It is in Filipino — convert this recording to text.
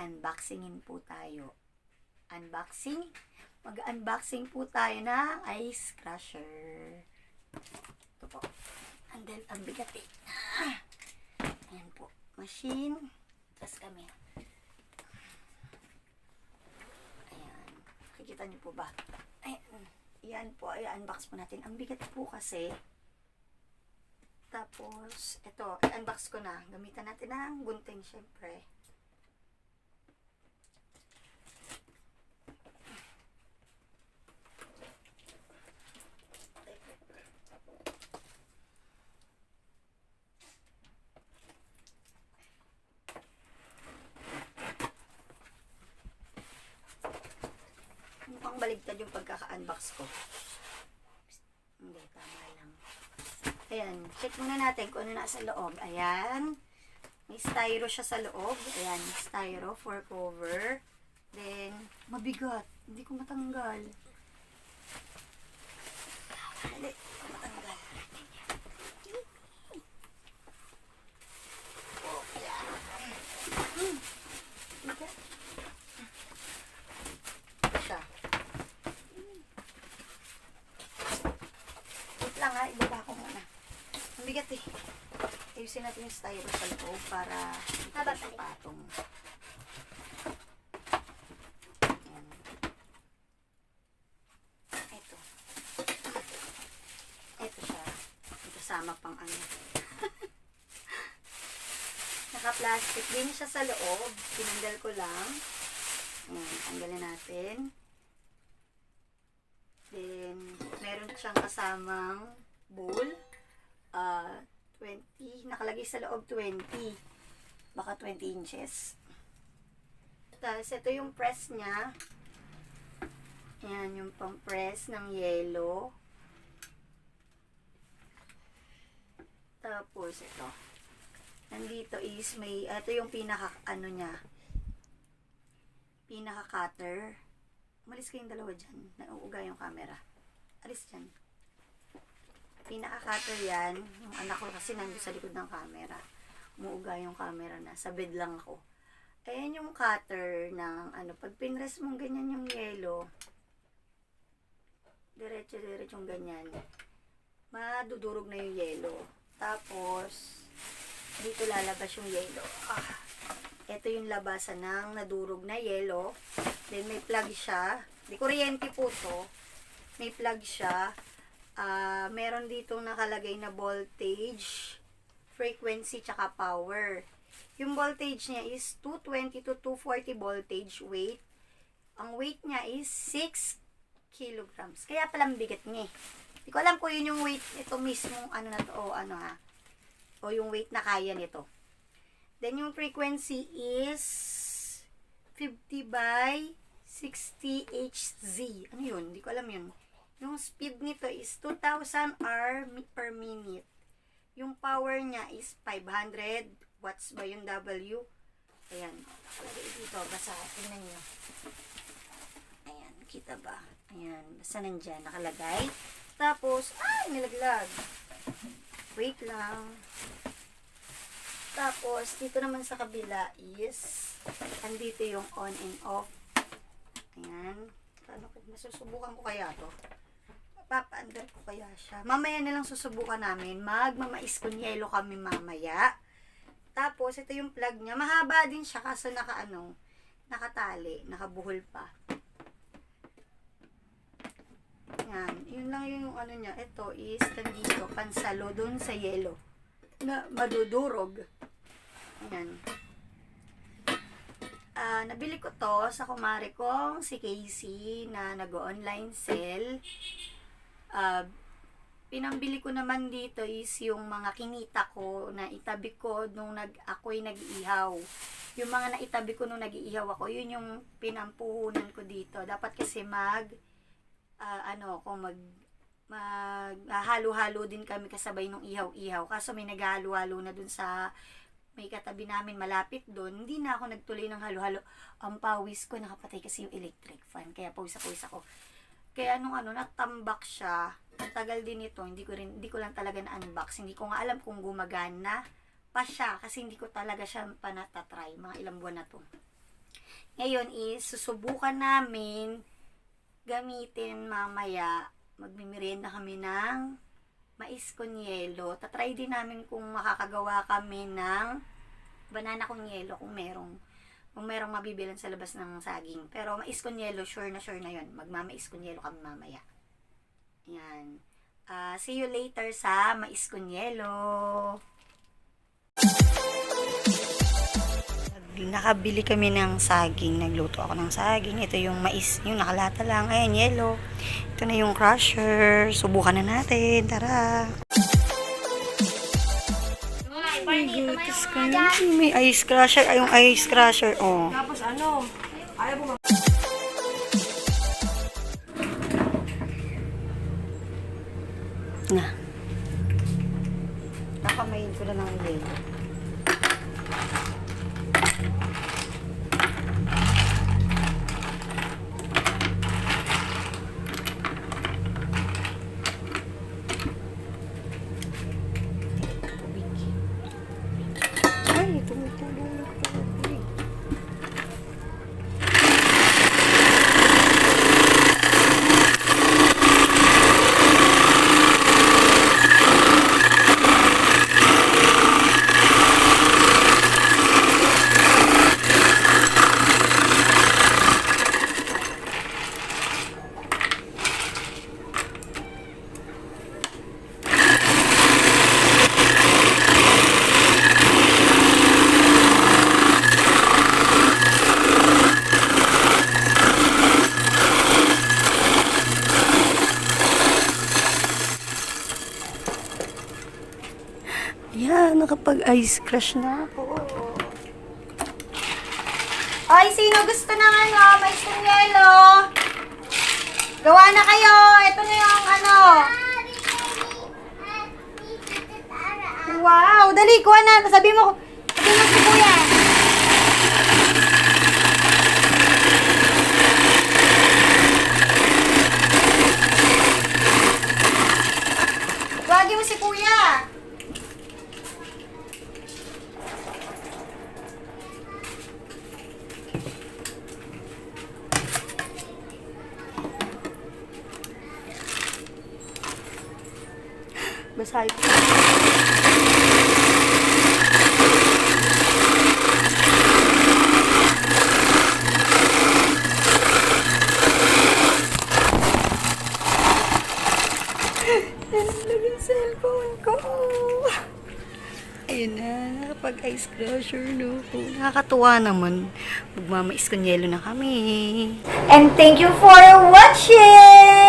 Mag-unboxingin po tayo. Unboxing? Mag-unboxing po tayo ng ice crusher. Ito po. Ang bigat eh. Ayan po. Machine. Tapos kami. Ayan. Nakikita niyo po ba? Ayan. Yan po. I-unbox po natin. Ang bigat po kasi. Tapos, ito. I-unbox ko na. Gamitan natin ng gunting syempre. Mukhang baligtad yung pagkaka-unbox ko. Hindi, tama lang. Ayan, check muna natin kung ano nasa loob. Ayan, may styro siya sa loob. Ayan, styro for cover. Then, mabigat. Hindi ko matanggal. Dali, matanggal. Oh, ayan. Bigat. Siya. Wait lang ha, ibaba ko muna. Ang bigat eh. Ayusin natin yung styro sa loob para hindi siya patong. Ayan. Ito. Ito siya. May kasama pang ano. Naka-plastic din siya sa loob. Tinanggal ko lang. Ayan, tanggalin natin. Then, meron siyang kasamang bowl. 20, nakalagay sa loob 20. Baka 20 inches. Tapos, ito yung press niya. Ayan, yung pang-press ng yellow. Tapos, ito. Nandito is may, ito yung pinaka, ano niya. Pinaka-cutter. Umalis kayong dalawa dyan. Nauuga yung camera. Alis dyan. Pinaka-cutter yan. Yung anak ko kasi nandun sa likod ng camera. Umuuga yung camera na. Sa bed lang ako. Ayan yung cutter ng ano. Pag pinress mong ganyan yung yellow, diretso-diretso yung ganyan. Madudurog na yung yellow. Tapos, dito lalabas yung yellow. Ito yung labasan ng nadurog na yellow. Then may plug siya. Di kuryente po to. May plug siya. Meron ditong nakalagay na voltage, frequency, tsaka power. Yung voltage niya is 220 to 240 voltage weight. Ang weight niya is 6 kilograms. Kaya palang bigat niya eh. Di ko alam kung yun yung weight ito mismong ano na to o ano ha. O yung weight na kaya nito. Then yung frequency is 50 by 60 Hz. Ano yun? Hindi ko alam yun. Yung speed nito is 2,000 R per minute. Yung power niya is 500 watts ba yung W? Ayan. Nakalagay dito. Basta, tingnan nyo. Ayan. Kita ba? Ayan. Basta nandyan. Nakalagay. Tapos, nilaglag. Wait lang. Tapos, dito naman sa kabila is, andito yung on and off. Ayan. Paano, masusubukan ko kaya to? Papaandar ko kaya siya. Mamaya na lang susubukan namin. Magmamais con yelo kami mamaya. Tapos, ito yung plug niya. Mahaba din siya kaso nakatali. Nakabuhol pa. Yan. Yun lang yung ano niya. Ito is, nandito, pansalo dun sa yelo. Na madudurog. Ayan. Nabili ko to sa kumare kong si Casey na nag-online sale. Pinambili ko naman dito is yung mga kinita ko na itabi ko nung ako'y nag-iihaw. Yung mga naitabi ko nung nag-iihaw ako, yun yung pinampuhunan ko dito. Dapat kasi halo-halo din kami kasabay nung ihaw-ihaw. Kaso may naghalo-halo na dun sa may katabi namin malapit dun. Hindi na ako nagtuloy ng halo-halo. Ang pawis ko, nakapatay kasi yung electric fan. Kaya pawis ako. Kaya nung natambak siya, tagal din ito, hindi ko lang talaga na-unbox. Hindi ko nga alam kung gumagana pa siya kasi hindi ko talaga siya pa natatry. Mga ilang buwan na to. Ngayon is, susubukan namin gamitin mamaya. Magmimerienda kami ng mais con yelo. Tatry din namin kung makakagawa kami ng banana con yelo kung merong mabibilan sa labas ng saging. Pero mais con yelo, sure na yun. Magmamais con yelo kami mamaya. Yan. See you later sa mais con yelo. Nakabili kami ng saging. Nagluto ako ng saging. Ito yung mais. Yung nakalata lang. Ayan, yellow. Ito na yung crusher. Subukan na natin. Tara. May ice crusher. Ay, yung ice crusher. Oh. Tapos ano? Ayaw mo Na. Nakamayin ko na ng yellow. Ay, tumutulo na tubig. Yan, nakapag-ice crush na ako. Ay, sino gusto ng mais con yelo? Gawa na kayo. Ito na yung Wow, dali, kuha na. Sabi mo si kuya. Tuwagin mo si kuya. Basahin ko. Nalaglag yung cellphone ko. Ayun na, nakapag-ice crusher no. Nakakatuwa naman. Magmamais con yelo na kami. And thank you for watching!